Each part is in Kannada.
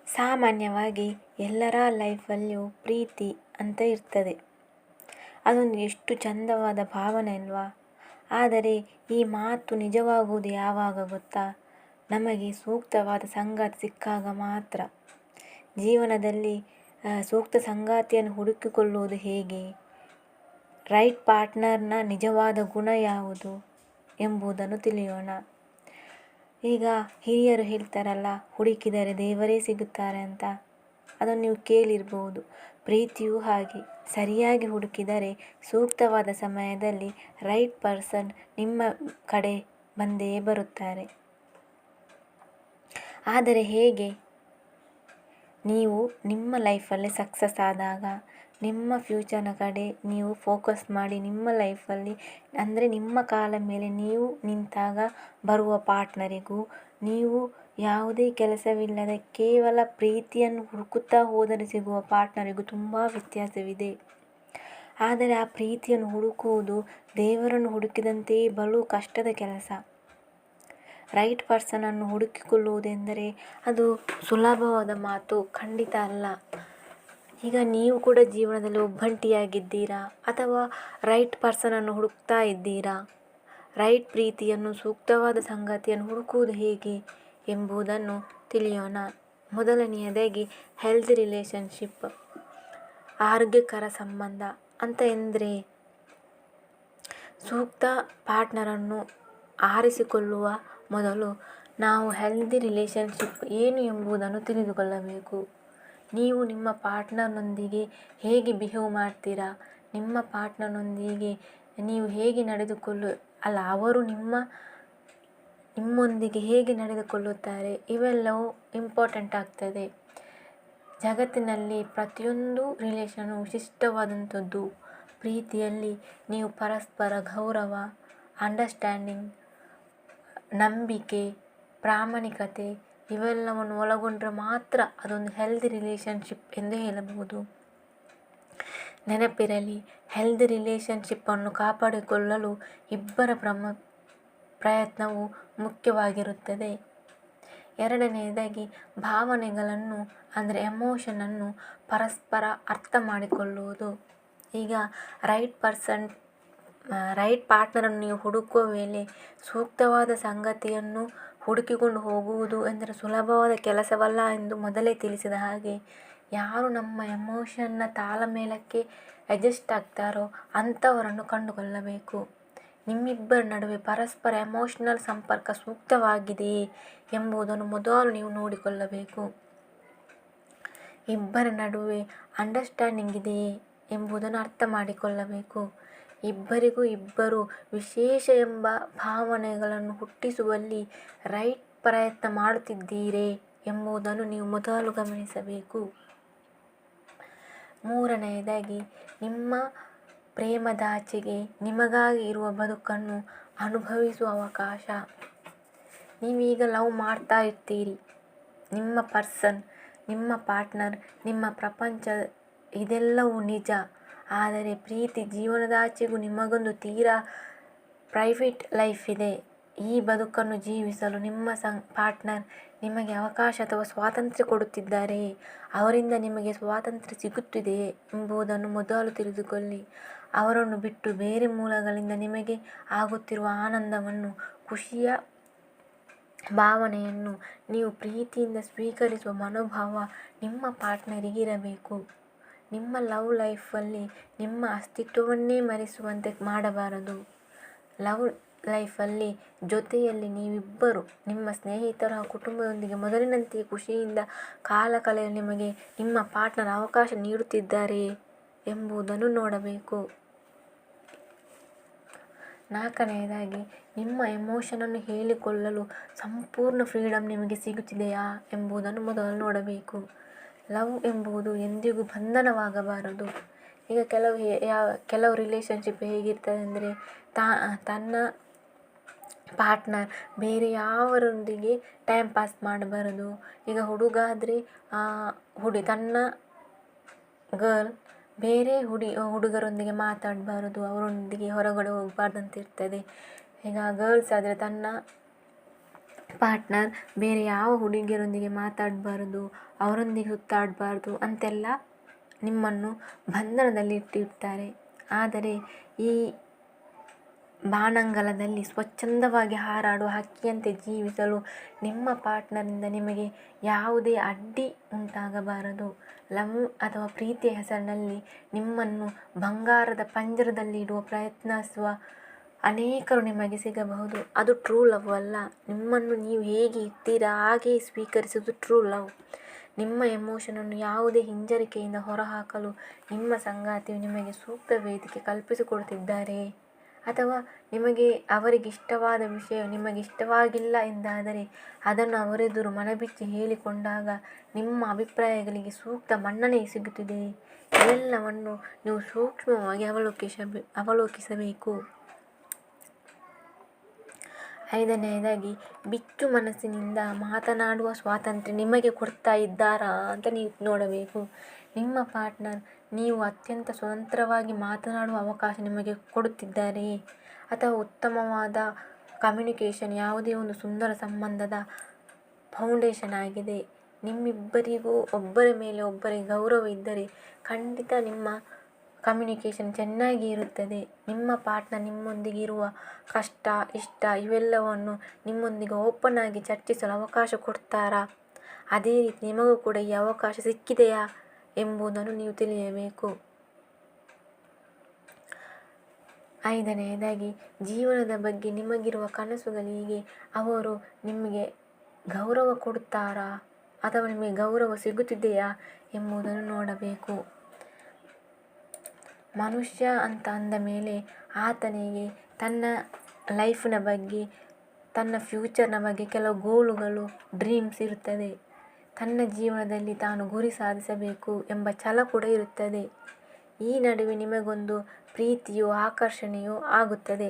ಸಾಮಾನ್ಯವಾಗಿ ಎಲ್ಲರ ಲೈಫಲ್ಲಿಯೂ ಪ್ರೀತಿ ಅಂತ ಇರ್ತದೆ. ಅದೊಂದು ಎಷ್ಟು ಚಂದವಾದ ಭಾವನೆ ಅಲ್ವಾ. ಆದರೆ ಈ ಮಾತು ನಿಜವಾಗುವುದು ಯಾವಾಗ ಗೊತ್ತಾ? ನಮಗೆ ಸೂಕ್ತವಾದ ಸಂಗಾತಿ ಸಿಕ್ಕಾಗ ಮಾತ್ರ. ಜೀವನದಲ್ಲಿ ಸೂಕ್ತ ಸಂಗಾತಿಯನ್ನು ಹುಡುಕಿಕೊಳ್ಳುವುದು ಹೇಗೆ, ರೈಟ್ ಪಾರ್ಟ್ನರ್ನ ನಿಜವಾದ ಗುಣ ಯಾವುದು ಎಂಬುದನ್ನು ತಿಳಿಯೋಣ. ಈಗ ಹಿರಿಯರು ಹೇಳ್ತಾರಲ್ಲ, ಹುಡುಕಿದರೆ ದೇವರೇ ಸಿಗುತ್ತಾರೆ ಅಂತ. ಅದನ್ನು ನೀವು ಕೇಳಿರ್ಬೋದು. ಪ್ರೀತಿಯೂ ಹಾಗೆ, ಸರಿಯಾಗಿ ಹುಡುಕಿದರೆ ಸೂಕ್ತವಾದ ಸಮಯದಲ್ಲಿ ರೈಟ್ ಪರ್ಸನ್ ನಿಮ್ಮ ಕಡೆ ಬಂದೇ ಬರುತ್ತಾರೆ. ಆದರೆ ಹೇಗೆ? ನೀವು ನಿಮ್ಮ ಲೈಫಲ್ಲಿ ಸಕ್ಸಸ್ ಆದಾಗ, ನಿಮ್ಮ ಫ್ಯೂಚರ್ನ ಕಡೆ ನೀವು ಫೋಕಸ್ ಮಾಡಿ, ನಿಮ್ಮ ಲೈಫಲ್ಲಿ ಅಂದರೆ ನಿಮ್ಮ ಕಾಲ ಮೇಲೆ ನೀವು ನಿಂತಾಗ ಬರುವ ಪಾರ್ಟ್ನರಿಗೂ, ನೀವು ಯಾವುದೇ ಕೆಲಸವಿಲ್ಲದೆ ಕೇವಲ ಪ್ರೀತಿಯನ್ನು ಹುಡುಕುತ್ತಾ ಹೋದರೆ ಸಿಗುವ ಪಾರ್ಟ್ನರಿಗೂ ತುಂಬ ವ್ಯತ್ಯಾಸವಿದೆ. ಆದರೆ ಆ ಪ್ರೀತಿಯನ್ನು ಹುಡುಕುವುದು ದೇವರನ್ನು ಹುಡುಕಿದಂತೆಯೇ ಬಲು ಕಷ್ಟದ ಕೆಲಸ. ರೈಟ್ ಪರ್ಸನನ್ನು ಹುಡುಕಿಕೊಳ್ಳುವುದೆಂದರೆ ಅದು ಸುಲಭವಾದ ಮಾತು ಖಂಡಿತ ಅಲ್ಲ. ಈಗ ನೀವು ಕೂಡ ಜೀವನದಲ್ಲಿ ಒಬ್ಬಂಟಿಯಾಗಿದ್ದೀರಾ ಅಥವಾ ರೈಟ್ ಪರ್ಸನನ್ನು ಹುಡುಕ್ತಾ ಇದ್ದೀರಾ? ರೈಟ್ ಪ್ರೀತಿಯನ್ನು, ಸೂಕ್ತವಾದ ಸಂಗಾತಿಯನ್ನು ಹುಡುಕುವುದು ಹೇಗೆ ಎಂಬುದನ್ನು ತಿಳಿಯೋಣ. ಮೊದಲನೆಯದಾಗಿ ಹೆಲ್ದಿ ರಿಲೇಷನ್ಶಿಪ್, ಆರೋಗ್ಯಕರ ಸಂಬಂಧ ಅಂತ ಎಂದರೆ ಸೂಕ್ತ ಪಾರ್ಟ್ನರನ್ನು ಆರಿಸಿಕೊಳ್ಳುವ ಮೊದಲು ನಾವು ಹೆಲ್ದಿ ರಿಲೇಷನ್ಶಿಪ್ ಏನು ಎಂಬುದನ್ನು ತಿಳಿದುಕೊಳ್ಳಬೇಕು. ನೀವು ನಿಮ್ಮ ಪಾರ್ಟ್ನರ್ನೊಂದಿಗೆ ಹೇಗೆ ಬಿಹೇವ್ ಮಾಡ್ತೀರಾ, ನಿಮ್ಮ ಪಾರ್ಟ್ನರ್ನೊಂದಿಗೆ ನೀವು ಹೇಗೆ ಅವರು ನಿಮ್ಮೊಂದಿಗೆ ಹೇಗೆ ನಡೆದುಕೊಳ್ಳುತ್ತಾರೆ, ಇವೆಲ್ಲವೂ ಇಂಪಾರ್ಟೆಂಟ್ ಆಗ್ತದೆ. ಜಗತ್ತಿನಲ್ಲಿ ಪ್ರತಿಯೊಂದು ರಿಲೇಷನ್ನು ವಿಶಿಷ್ಟವಾದಂಥದ್ದು. ಪ್ರೀತಿಯಲ್ಲಿ ನೀವು ಪರಸ್ಪರ ಗೌರವ, ಅಂಡರ್ಸ್ಟ್ಯಾಂಡಿಂಗ್, ನಂಬಿಕೆ, ಪ್ರಾಮಾಣಿಕತೆ ಇವೆಲ್ಲವನ್ನು ಒಳಗೊಂಡ್ರೆ ಮಾತ್ರ ಅದೊಂದು ಹೆಲ್ದಿ ರಿಲೇಷನ್ಶಿಪ್ ಎಂದು ಹೇಳಬಹುದು. ನೆನಪಿರಲಿ, ಹೆಲ್ದಿ ರಿಲೇಷನ್ಶಿಪ್ಪನ್ನು ಕಾಪಾಡಿಕೊಳ್ಳಲು ಇಬ್ಬರ ಪ್ರಯತ್ನವು ಮುಖ್ಯವಾಗಿರುತ್ತದೆ. ಎರಡನೆಯದಾಗಿ ಭಾವನೆಗಳನ್ನು ಅಂದರೆ ಎಮೋಷನನ್ನು ಪರಸ್ಪರ ಅರ್ಥ ಮಾಡಿಕೊಳ್ಳುವುದು. ಈಗ ರೈಟ್ ಪಾರ್ಟ್ನರನ್ನು ನೀವು ಹುಡುಕುವ ವೇಳೆ ಸೂಕ್ತವಾದ ಸಂಗತಿಯನ್ನು ಹುಡುಕಿಕೊಂಡು ಹೋಗುವುದು ಎಂದರೆ ಸುಲಭವಾದ ಕೆಲಸವಲ್ಲ ಎಂದು ಮೊದಲೇ ತಿಳಿಸಿದ ಹಾಗೆ, ಯಾರು ನಮ್ಮ ಎಮೋಷನ್ನ ತಾಳಮೇಳಕ್ಕೆ ಅಡ್ಜಸ್ಟ್ ಆಗ್ತಾರೋ ಅಂಥವರನ್ನು ಕಂಡುಕೊಳ್ಳಬೇಕು. ನಿಮ್ಮಿಬ್ಬರ ನಡುವೆ ಪರಸ್ಪರ ಎಮೋಷನಲ್ ಸಂಪರ್ಕ ಸೂಕ್ತವಾಗಿದೆಯೇ ಎಂಬುದನ್ನು ಮೊದಲು ನೀವು ನೋಡಿಕೊಳ್ಳಬೇಕು. ಇಬ್ಬರ ನಡುವೆ ಅಂಡರ್ಸ್ಟ್ಯಾಂಡಿಂಗ್ ಇದೆಯೇ ಎಂಬುದನ್ನು ಅರ್ಥ ಮಾಡಿಕೊಳ್ಳಬೇಕು. ಇಬ್ಬರಿಗೂ ಇಬ್ಬರು ವಿಶೇಷ ಎಂಬ ಭಾವನೆಗಳನ್ನು ಹುಟ್ಟಿಸುವಲ್ಲಿ ರೈಟ್ ಪ್ರಯತ್ನ ಮಾಡುತ್ತಿದ್ದೀರೇ ಎಂಬುದನ್ನು ನೀವು ಮೊದಲು ಗಮನಿಸಬೇಕು. ಮೂರನೆಯದಾಗಿ ನಿಮ್ಮ ಪ್ರೇಮದಾಚೆಗೆ ನಿಮಗಾಗಿ ಇರುವ ಬದುಕನ್ನು ಅನುಭವಿಸುವ ಅವಕಾಶ. ನೀವೀಗ ಲವ್ ಮಾಡ್ತಾ ಇರ್ತೀರಿ, ನಿಮ್ಮ ಪರ್ಸನ್, ನಿಮ್ಮ ಪಾರ್ಟ್ನರ್, ನಿಮ್ಮ ಪ್ರಪಂಚ ಇದೆಲ್ಲವೂ ನಿಜ. ಆದರೆ ಪ್ರೀತಿ ಜೀವನದಾಚೆಗೂ ನಿಮಗೊಂದು ತೀರಾ ಪ್ರೈವೇಟ್ ಲೈಫ್ ಇದೆ. ಈ ಬದುಕನ್ನು ಜೀವಿಸಲು ನಿಮ್ಮ ಪಾರ್ಟ್ನರ್ ನಿಮಗೆ ಅವಕಾಶ ಅಥವಾ ಸ್ವಾತಂತ್ರ್ಯ ಕೊಡುತ್ತಿದ್ದಾರೆಯೇ, ಅವರಿಂದ ನಿಮಗೆ ಸ್ವಾತಂತ್ರ್ಯ ಸಿಗುತ್ತಿದೆಯೇ ಎಂಬುದನ್ನು ಮೊದಲು ತಿಳಿದುಕೊಳ್ಳಿ. ಅವರನ್ನು ಬಿಟ್ಟು ಬೇರೆ ಮೂಲಗಳಿಂದ ನಿಮಗೆ ಆಗುತ್ತಿರುವ ಆನಂದವನ್ನು, ಖುಷಿಯ ಭಾವನೆಯನ್ನು ನೀವು ಪ್ರೀತಿಯಿಂದ ಸ್ವೀಕರಿಸುವ ಮನೋಭಾವ ನಿಮ್ಮ ಪಾರ್ಟ್ನರಿಗಿರಬೇಕು. ನಿಮ್ಮ ಲವ್ ಲೈಫಲ್ಲಿ ನಿಮ್ಮ ಅಸ್ತಿತ್ವವನ್ನೇ ಮರೆಸುವಂತೆ ಮಾಡಬಾರದು. ಲವ್ ಲೈಫಲ್ಲಿ ಜೊತೆಯಲ್ಲಿ ನೀವಿಬ್ಬರು ನಿಮ್ಮ ಸ್ನೇಹಿತರು ಹಾಗೂ ಕುಟುಂಬದೊಂದಿಗೆ ಮೊದಲಿನಂತೆಯೇ ಖುಷಿಯಿಂದ ಕಾಲ ಕಳೆಯಲು ನಿಮಗೆ ನಿಮ್ಮ ಪಾರ್ಟ್ನರ್ ಅವಕಾಶ ನೀಡುತ್ತಿದ್ದಾರೆಯೇ ಎಂಬುದನ್ನು ನೋಡಬೇಕು. ನಾಲ್ಕನೆಯದಾಗಿ ನಿಮ್ಮ ಎಮೋಷನನ್ನು ಹೇಳಿಕೊಳ್ಳಲು ಸಂಪೂರ್ಣ ಫ್ರೀಡಮ್ ನಿಮಗೆ ಸಿಗುತ್ತಿದೆಯಾ ಎಂಬುದನ್ನು ಮೊದಲು ನೋಡಬೇಕು. ಲವ್ ಎಂಬುದು ಎಂದಿಗೂ ಬಂಧನವಾಗಬಾರದು. ಈಗ ಕೆಲವು ರಿಲೇಷನ್ಶಿಪ್ ಹೇಗಿರ್ತದೆ ಅಂದರೆ ತನ್ನ ಪಾರ್ಟ್ನರ್ ಬೇರೆ ಯಾವರೊಂದಿಗೆ ಟೈಮ್ ಪಾಸ್ ಮಾಡಬಾರದು. ಈಗ ಹುಡುಗ ಆದರೆ ತನ್ನ ಗರ್ಲ್ ಬೇರೆ ಹುಡುಗರೊಂದಿಗೆ ಮಾತಾಡಬಾರದು, ಅವರೊಂದಿಗೆ ಹೊರಗಡೆ ಹೋಗಬಾರ್ದಂತ ಇರ್ತದೆ. ಈಗ ಗರ್ಲ್ಸ್ ಆದರೆ ತನ್ನ ಪಾರ್ಟ್ನರ್ ಬೇರೆ ಯಾವ ಹುಡುಗಿಯರೊಂದಿಗೆ ಮಾತಾಡಬಾರ್ದು, ಅವರೊಂದಿಗೆ ಸುತ್ತಾಡಬಾರ್ದು ಅಂತೆಲ್ಲ ನಿಮ್ಮನ್ನು ಬಂಧನದಲ್ಲಿ ಇಟ್ಟಿರ್ತಾರೆ. ಆದರೆ ಈ ಬಾನಂಗಳದಲ್ಲಿ ಸ್ವಚ್ಛಂದವಾಗಿ ಹಾರಾಡುವ ಹಕ್ಕಿಯಂತೆ ಜೀವಿಸಲು ನಿಮ್ಮ ಪಾರ್ಟ್ನರಿಂದ ನಿಮಗೆ ಯಾವುದೇ ಅಡ್ಡಿ ಉಂಟಾಗಬಾರದು. ಲವ್ ಅಥವಾ ಪ್ರೀತಿಯ ಹೆಸರಿನಲ್ಲಿ ನಿಮ್ಮನ್ನು ಬಂಗಾರದ ಪಂಜರದಲ್ಲಿ ಇಡುವ ಪ್ರಯತ್ನಿಸುವ ಅನೇಕರು ನಿಮಗೆ ಸಿಗಬಹುದು. ಅದು ಟ್ರೂ ಲವ್ ಅಲ್ಲ. ನಿಮ್ಮನ್ನು ನೀವು ಹೇಗೆ ಇರ್ತೀರಾ ಹಾಗೆಯೇ ಸ್ವೀಕರಿಸುವುದು ಟ್ರೂ ಲವ್. ನಿಮ್ಮ ಎಮೋಷನನ್ನು ಯಾವುದೇ ಹಿಂಜರಿಕೆಯಿಂದ ಹೊರಹಾಕಲು ನಿಮ್ಮ ಸಂಗಾತಿಯು ನಿಮಗೆ ಸೂಕ್ತ ವೇದಿಕೆ ಕಲ್ಪಿಸಿಕೊಡುತ್ತಿದ್ದಾರೆ. ಅಥವಾ ಅವರಿಗೆ ಇಷ್ಟವಾದ ವಿಷಯ ನಿಮಗೆ ಇಷ್ಟವಾಗಿಲ್ಲ ಎಂದಾದರೆ ಅದನ್ನು ಅವರೆದುರು ಮನಬಿಚ್ಚಿ ಹೇಳಿಕೊಂಡಾಗ ನಿಮ್ಮ ಅಭಿಪ್ರಾಯಗಳಿಗೆ ಸೂಕ್ತ ಮನ್ನಣೆ ಸಿಗುತ್ತಿದೆ. ಇವೆಲ್ಲವನ್ನು ನೀವು ಸೂಕ್ಷ್ಮವಾಗಿ ಅವಲೋಕಿಸಬೇಕು. 5ನೇದಾಗಿ, ಬಿಚ್ಚು ಮನಸ್ಸಿನಿಂದ ಮಾತನಾಡುವ ಸ್ವಾತಂತ್ರ್ಯ ನಿಮಗೆ ಕೊಡ್ತಾ ಇದ್ದಾರಾ ಅಂತ ನೀವು ನೋಡಬೇಕು. ನಿಮ್ಮ ಪಾರ್ಟ್ನರ್ ನೀವು ಅತ್ಯಂತ ಸ್ವತಂತ್ರವಾಗಿ ಮಾತನಾಡುವ ಅವಕಾಶ ನಿಮಗೆ ಕೊಡುತ್ತಿದ್ದಾರೆಯೇ? ಅಥವಾ ಉತ್ತಮವಾದ ಕಮ್ಯುನಿಕೇಷನ್ ಯಾವುದೇ ಒಂದು ಸುಂದರ ಸಂಬಂಧದ ಫೌಂಡೇಶನ್ ಆಗಿದೆ. ನಿಮ್ಮಿಬ್ಬರಿಗೂ ಒಬ್ಬರ ಮೇಲೆ ಒಬ್ಬರಿಗೆ ಗೌರವ ಇದ್ದರೆ ಖಂಡಿತ ನಿಮ್ಮ ಕಮ್ಯುನಿಕೇಷನ್ ಚೆನ್ನಾಗಿ ಇರುತ್ತದೆ. ನಿಮ್ಮ ಪಾರ್ಟ್ನರ್ ನಿಮ್ಮೊಂದಿಗೆ ಇರುವ ಕಷ್ಟ, ಇಷ್ಟ ಇವೆಲ್ಲವನ್ನು ನಿಮ್ಮೊಂದಿಗೆ ಓಪನ್ ಆಗಿ ಚರ್ಚಿಸಲು ಅವಕಾಶ ಕೊಡ್ತಾರಾ? ಅದೇ ರೀತಿ ನಿಮಗೂ ಕೂಡ ಈ ಅವಕಾಶ ಸಿಕ್ಕಿದೆಯಾ ಎಂಬುದನ್ನು ನೀವು ತಿಳಿಯಬೇಕು. 5ನೇದಾಗಿ, ಜೀವನದ ಬಗ್ಗೆ ನಿಮಗಿರುವ ಕನಸುಗಳಿಗೆ ಅವರು ನಿಮಗೆ ಗೌರವ ಕೊಡುತ್ತಾರಾ ಅಥವಾ ನಿಮಗೆ ಗೌರವ ಸಿಗುತ್ತಿದೆಯಾ ಎಂಬುದನ್ನು ನೋಡಬೇಕು. ಮನುಷ್ಯ ಅಂತ ಅಂದ ಮೇಲೆ ಆತನಿಗೆ ತನ್ನ ಲೈಫಿನ ಬಗ್ಗೆ, ತನ್ನ ಫ್ಯೂಚರ್ನ ಬಗ್ಗೆ ಕೆಲವು ಗೋಲುಗಳು, ಡ್ರೀಮ್ಸ್ ಇರುತ್ತದೆ. ತನ್ನ ಜೀವನದಲ್ಲಿ ತಾನು ಗುರಿ ಸಾಧಿಸಬೇಕು ಎಂಬ ಛಲ ಕೂಡ ಇರುತ್ತದೆ. ಈ ನಡುವೆ ನಿಮಗೊಂದು ಪ್ರೀತಿಯೋ ಆಕರ್ಷಣೆಯೋ ಆಗುತ್ತದೆ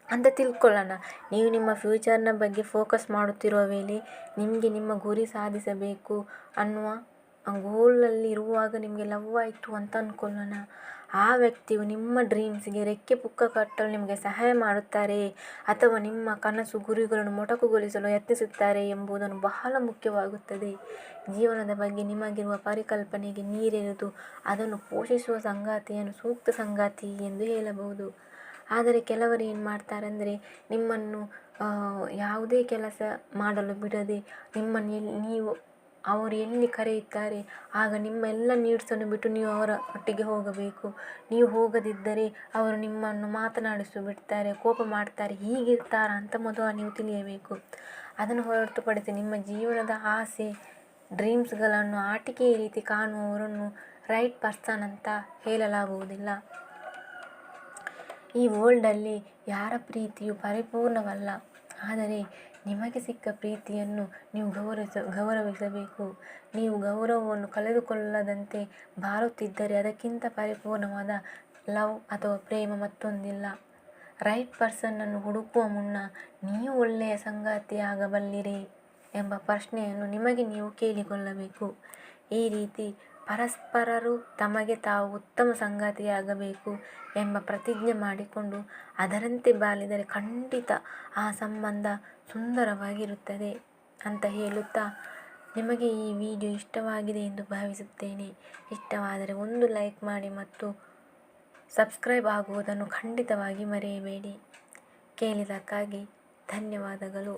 ಅಂತ ತಿಳ್ಕೊಳ್ಳೋಣ. ನೀವು ನಿಮ್ಮ ಫ್ಯೂಚರ್ನ ಬಗ್ಗೆ ಫೋಕಸ್ ಮಾಡುತ್ತಿರುವ ವೇಳೆ ನಿಮಗೆ ನಿಮ್ಮ ಗುರಿ ಸಾಧಿಸಬೇಕು ಅನ್ನುವ ಗೋಲಲ್ಲಿ ಇರುವಾಗ ನಿಮಗೆ ಲವ್ ಆಯಿತು ಅಂತ ಅಂದ್ಕೊಳ್ಳೋಣ. ಆ ವ್ಯಕ್ತಿಯು ನಿಮ್ಮ ಡ್ರೀಮ್ಸ್ಗೆ ರೆಕ್ಕೆ ಪುಕ್ಕ ಕಟ್ಟಲು ನಿಮಗೆ ಸಹಾಯ ಮಾಡುತ್ತಾರೆ ಅಥವಾ ನಿಮ್ಮ ಕನಸು ಗುರಿಗಳನ್ನು ಮೊಟಕುಗೊಳಿಸಲು ಯತ್ನಿಸುತ್ತಾರೆ ಎಂಬುದನ್ನು ಬಹಳ ಮುಖ್ಯವಾಗುತ್ತದೆ. ಜೀವನದ ಬಗ್ಗೆ ನಿಮಗಿರುವ ಪರಿಕಲ್ಪನೆಗೆ ನೀರೆರೆದು ಅದನ್ನು ಪೋಷಿಸುವ ಸಂಗಾತಿಯನ್ನು ಸೂಕ್ತ ಸಂಗಾತಿ ಎಂದು ಹೇಳಬಹುದು. ಆದರೆ ಕೆಲವರು ಏನು ಮಾಡ್ತಾರಂದರೆ ನಿಮ್ಮನ್ನು ಯಾವುದೇ ಕೆಲಸ ಮಾಡಲು ಬಿಡದೆ ಅವರು ಎಲ್ಲಿ ಕರೆಯುತ್ತಾರೆ ಆಗ ನಿಮ್ಮ ಎಲ್ಲ ನೀಡ್ಸನ್ನು ಬಿಟ್ಟು ನೀವು ಅವರ ಒಟ್ಟಿಗೆ ಹೋಗಬೇಕು. ನೀವು ಹೋಗದಿದ್ದರೆ ಅವರು ನಿಮ್ಮನ್ನು ಮಾತನಾಡಿಸಿ ಬಿಡ್ತಾರೆ, ಕೋಪ ಮಾಡ್ತಾರೆ. ಹೀಗಿರ್ತಾರ ಅಂತ ಮೊದಲು ನೀವು ತಿಳಿಯಬೇಕು. ಅದನ್ನು ಹೊರತುಪಡಿಸಿ ನಿಮ್ಮ ಜೀವನದ ಆಸೆ, ಡ್ರೀಮ್ಸ್ಗಳನ್ನು ಆಟಿಕೆಯ ರೀತಿ ಕಾಣುವವರನ್ನು ರೈಟ್ ಪರ್ಸನ್ ಅಂತ ಹೇಳಲಾಗುವುದಿಲ್ಲ. ಈ ವರ್ಲ್ಡಲ್ಲಿ ಯಾರ ಪ್ರೀತಿಯೂ ಪರಿಪೂರ್ಣವಲ್ಲ. ಆದರೆ ನಿಮಗೆ ಸಿಕ್ಕ ಪ್ರೀತಿಯನ್ನು ನೀವು ಗೌರವಿಸಬೇಕು. ನೀವು ಗೌರವವನ್ನು ಕಳೆದುಕೊಳ್ಳದಂತೆ ಬಾಳುತ್ತಿದ್ದರೆ ಅದಕ್ಕಿಂತ ಪರಿಪೂರ್ಣವಾದ ಲವ್ ಅಥವಾ ಪ್ರೇಮ ಮತ್ತೊಂದಿಲ್ಲ. ರೈಟ್ ಪರ್ಸನ್ನನ್ನು ಹುಡುಕುವ ಮುನ್ನ ನೀವು ಒಳ್ಳೆಯ ಸಂಗಾತಿಯಾಗಬಲ್ಲಿರೇ ಎಂಬ ಪ್ರಶ್ನೆಯನ್ನು ನಿಮಗೆ ನೀವು ಕೇಳಿಕೊಳ್ಳಬೇಕು. ಈ ರೀತಿ ಪರಸ್ಪರರು ತಮಗೆ ತಾವು ಉತ್ತಮ ಸಂಗಾತಿಯಾಗಬೇಕು ಎಂಬ ಪ್ರತಿಜ್ಞೆ ಮಾಡಿಕೊಂಡು ಅದರಂತೆ ಬಾಳಿದರೆ ಖಂಡಿತ ಆ ಸಂಬಂಧ ಸುಂದರವಾಗಿರುತ್ತದೆ ಅಂತ ಹೇಳುತ್ತಾ ನಿಮಗೆ ಈ ವಿಡಿಯೋ ಇಷ್ಟವಾಗಿದೆ ಎಂದು ಭಾವಿಸುತ್ತೇನೆ. ಇಷ್ಟವಾದರೆ ಒಂದು ಲೈಕ್ ಮಾಡಿ ಮತ್ತು ಸಬ್ಸ್ಕ್ರೈಬ್ ಆಗುವುದನ್ನು ಖಂಡಿತವಾಗಿ ಮರೆಯಬೇಡಿ. ಕೇಳಿದ್ದಕ್ಕಾಗಿ ಧನ್ಯವಾದಗಳು.